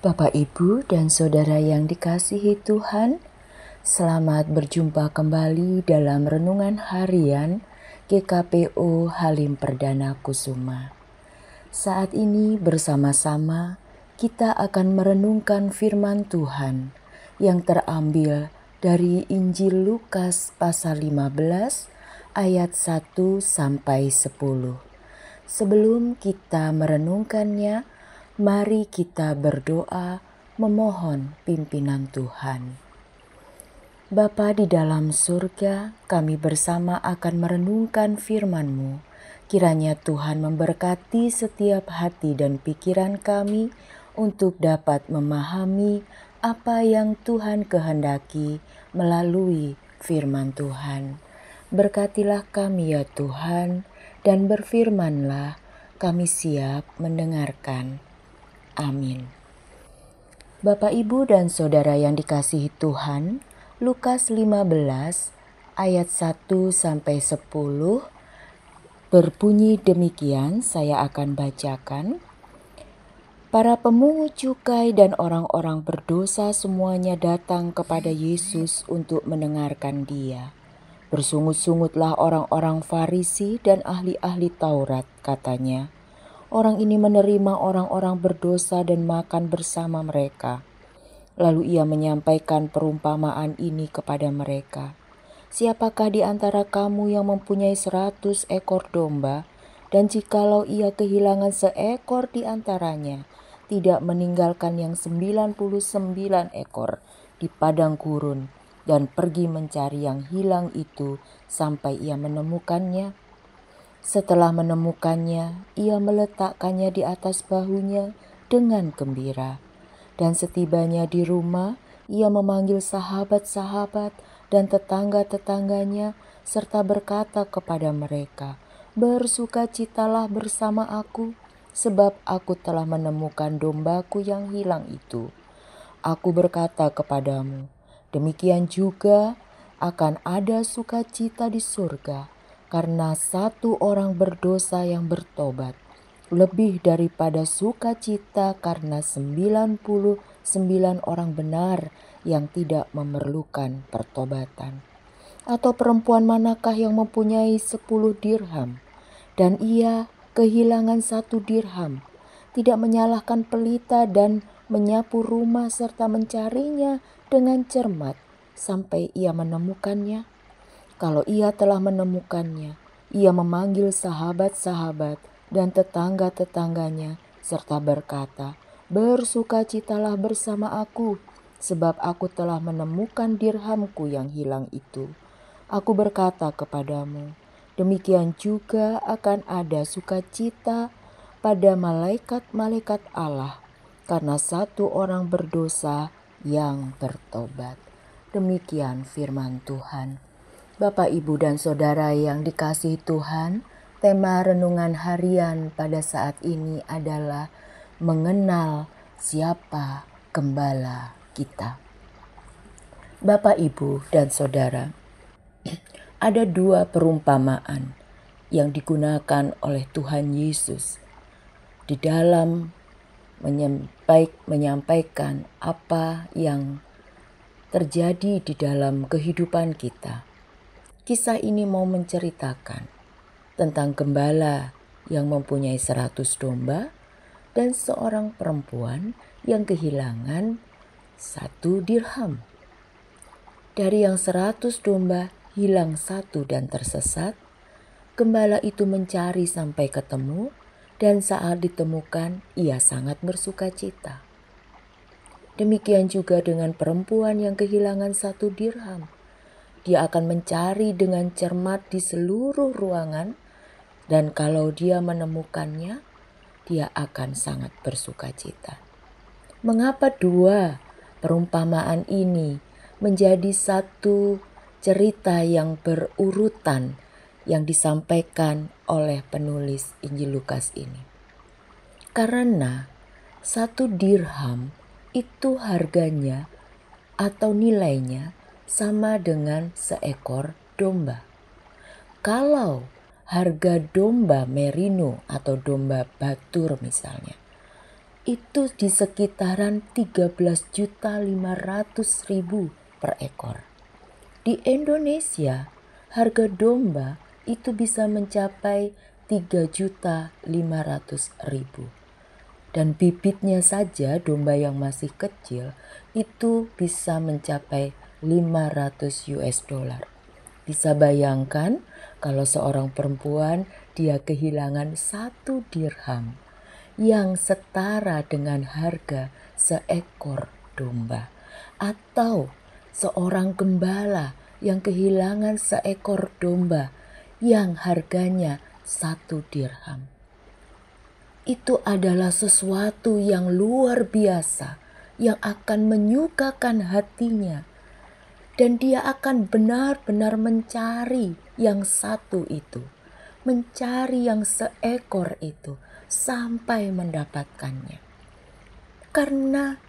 Bapak, Ibu, dan Saudara yang dikasihi Tuhan, selamat berjumpa kembali dalam Renungan Harian GKPO Halim Perdana Kusuma. Saat ini bersama-sama kita akan merenungkan firman Tuhan yang terambil dari Injil Lukas pasal 15 ayat 1 sampai 10. Sebelum kita merenungkannya, mari kita berdoa memohon pimpinan Tuhan. Bapa di dalam surga, kami bersama akan merenungkan firman-Mu. Kiranya Tuhan memberkati setiap hati dan pikiran kami untuk dapat memahami apa yang Tuhan kehendaki melalui firman Tuhan. Berkatilah kami ya Tuhan, dan berfirmanlah, kami siap mendengarkan. Amin. Bapak, Ibu, dan Saudara yang dikasihi Tuhan, Lukas 15 ayat 1 sampai 10 berbunyi demikian, saya akan bacakan. Para pemungut cukai dan orang-orang berdosa semuanya datang kepada Yesus untuk mendengarkan Dia. Bersungut-sungutlah orang-orang Farisi dan ahli-ahli Taurat, katanya. Orang ini menerima orang-orang berdosa dan makan bersama mereka. Lalu ia menyampaikan perumpamaan ini kepada mereka. Siapakah di antara kamu yang mempunyai 100 ekor domba, dan jikalau ia kehilangan seekor di antaranya, tidak meninggalkan yang 99 ekor di padang gurun, dan pergi mencari yang hilang itu sampai ia menemukannya? Setelah menemukannya, ia meletakkannya di atas bahunya dengan gembira. Dan setibanya di rumah, ia memanggil sahabat-sahabat dan tetangga-tetangganya serta berkata kepada mereka, "Bersukacitalah bersama aku, sebab aku telah menemukan dombaku yang hilang itu. Aku berkata kepadamu, demikian juga akan ada sukacita di surga karena satu orang berdosa yang bertobat, lebih daripada sukacita karena 99 orang benar yang tidak memerlukan pertobatan. Atau perempuan manakah yang mempunyai 10 dirham, dan ia kehilangan 1 dirham, tidak menyalahkan pelita dan menyapu rumah serta mencarinya dengan cermat sampai ia menemukannya? Kalau ia telah menemukannya, ia memanggil sahabat-sahabat dan tetangga-tetangganya serta berkata, "Bersukacitalah bersama aku, sebab aku telah menemukan dirhamku yang hilang itu." Aku berkata kepadamu, demikian juga akan ada sukacita pada malaikat-malaikat Allah karena satu orang berdosa yang bertobat. Demikian firman Tuhan. Bapak, Ibu, dan Saudara yang dikasihi Tuhan, tema renungan harian pada saat ini adalah mengenal siapa gembala kita. Bapak, Ibu, dan Saudara, ada 2 perumpamaan yang digunakan oleh Tuhan Yesus di dalam menyampaikan apa yang terjadi di dalam kehidupan kita. Kisah ini mau menceritakan tentang gembala yang mempunyai 100 domba dan seorang perempuan yang kehilangan 1 dirham. Dari yang 100 domba hilang 1 dan tersesat, gembala itu mencari sampai ketemu, dan saat ditemukan ia sangat bersukacita. Demikian juga dengan perempuan yang kehilangan 1 dirham. Dia akan mencari dengan cermat di seluruh ruangan, dan kalau dia menemukannya, dia akan sangat bersukacita. Mengapa 2 perumpamaan ini menjadi satu cerita yang berurutan yang disampaikan oleh penulis Injil Lukas ini? Karena 1 dirham itu harganya atau nilainya sama dengan seekor domba. Kalau harga domba merino atau domba batur misalnya itu di sekitaran 13.500.000 per ekor. Di Indonesia, harga domba itu bisa mencapai 3.500.000. Dan bibitnya saja domba yang masih kecil itu bisa mencapai 500 US dollar. Bisa bayangkan kalau seorang perempuan dia kehilangan 1 dirham yang setara dengan harga seekor domba. Atau seorang gembala yang kehilangan seekor domba yang harganya 1 dirham. Itu adalah sesuatu yang luar biasa yang akan menyukakan hatinya. Dan dia akan benar-benar mencari yang satu itu. Mencari yang seekor itu sampai mendapatkannya. Karena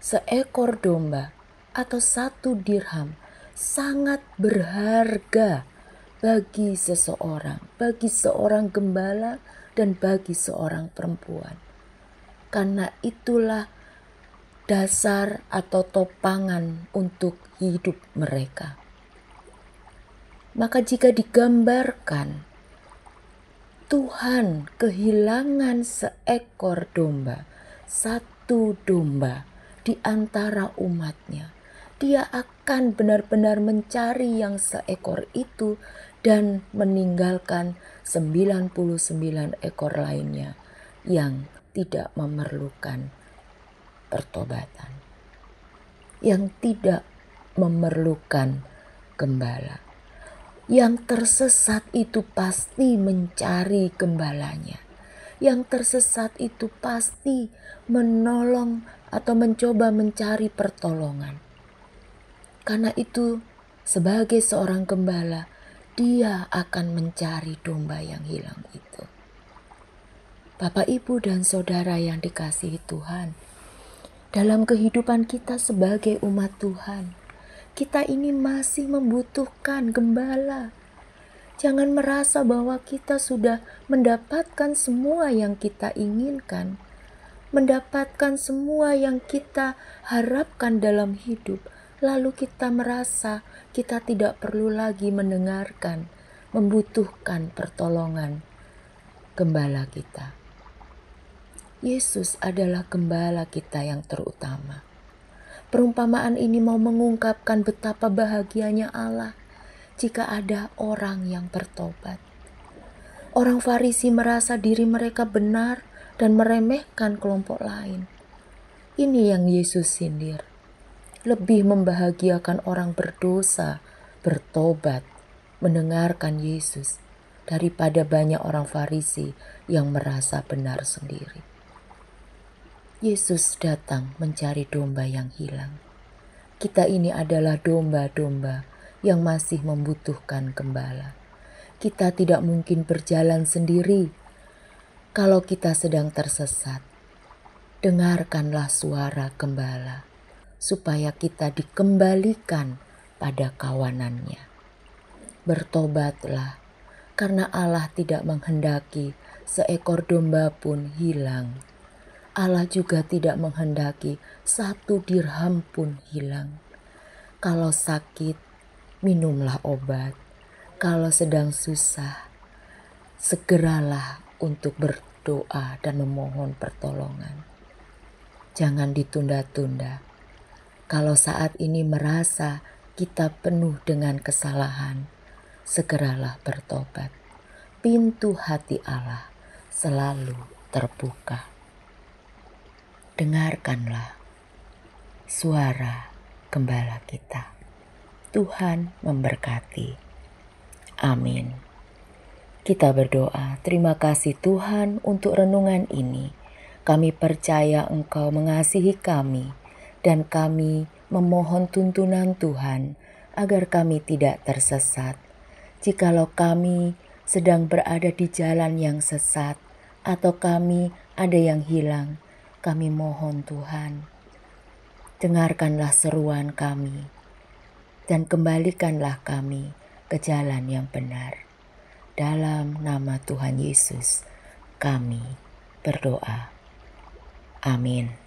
seekor domba atau 1 dirham sangat berharga bagi seseorang, bagi seorang gembala dan bagi seorang perempuan. Karena itulah dasar atau topangan untuk hidup mereka. Maka jika digambarkan Tuhan kehilangan seekor domba, 1 domba di antara umatnya, dia akan benar-benar mencari yang seekor itu dan meninggalkan 99 ekor lainnya yang tidak memerlukan pertobatan, yang tidak memerlukan gembala. Yang tersesat itu pasti mencari gembalanya. Yang tersesat itu pasti menolong atau mencoba mencari pertolongan. Karena itu, sebagai seorang gembala, dia akan mencari domba yang hilang itu. Bapak, Ibu, dan saudara yang dikasihi Tuhan, dalam kehidupan kita sebagai umat Tuhan, kita ini masih membutuhkan gembala. Jangan merasa bahwa kita sudah mendapatkan semua yang kita inginkan, mendapatkan semua yang kita harapkan dalam hidup, lalu kita merasa kita tidak perlu lagi mendengarkan, membutuhkan pertolongan gembala kita. Yesus adalah gembala kita yang terutama. Perumpamaan ini mau mengungkapkan betapa bahagianya Allah jika ada orang yang bertobat. Orang Farisi merasa diri mereka benar dan meremehkan kelompok lain. Ini yang Yesus sindir. Lebih membahagiakan orang berdosa bertobat, mendengarkan Yesus, daripada banyak orang Farisi yang merasa benar sendiri. Yesus datang mencari domba yang hilang. Kita ini adalah domba-domba yang masih membutuhkan gembala. Kita tidak mungkin berjalan sendiri. Kalau kita sedang tersesat, dengarkanlah suara gembala, supaya kita dikembalikan pada kawanannya. Bertobatlah, karena Allah tidak menghendaki seekor domba pun hilang. Allah juga tidak menghendaki 1 dirham pun hilang. Kalau sakit, minumlah obat. Kalau sedang susah, segeralah untuk berdoa dan memohon pertolongan. Jangan ditunda-tunda. Kalau saat ini merasa kita penuh dengan kesalahan, segeralah bertobat. Pintu hati Allah selalu terbuka. Dengarkanlah suara gembala kita. Tuhan memberkati. Amin. Kita berdoa. Terima kasih Tuhan untuk renungan ini. Kami percaya Engkau mengasihi kami dan kami memohon tuntunan Tuhan agar kami tidak tersesat. Jikalau kami sedang berada di jalan yang sesat atau kami ada yang hilang, kami mohon Tuhan, dengarkanlah seruan kami dan kembalikanlah kami ke jalan yang benar. Dalam nama Tuhan Yesus, kami berdoa. Amin.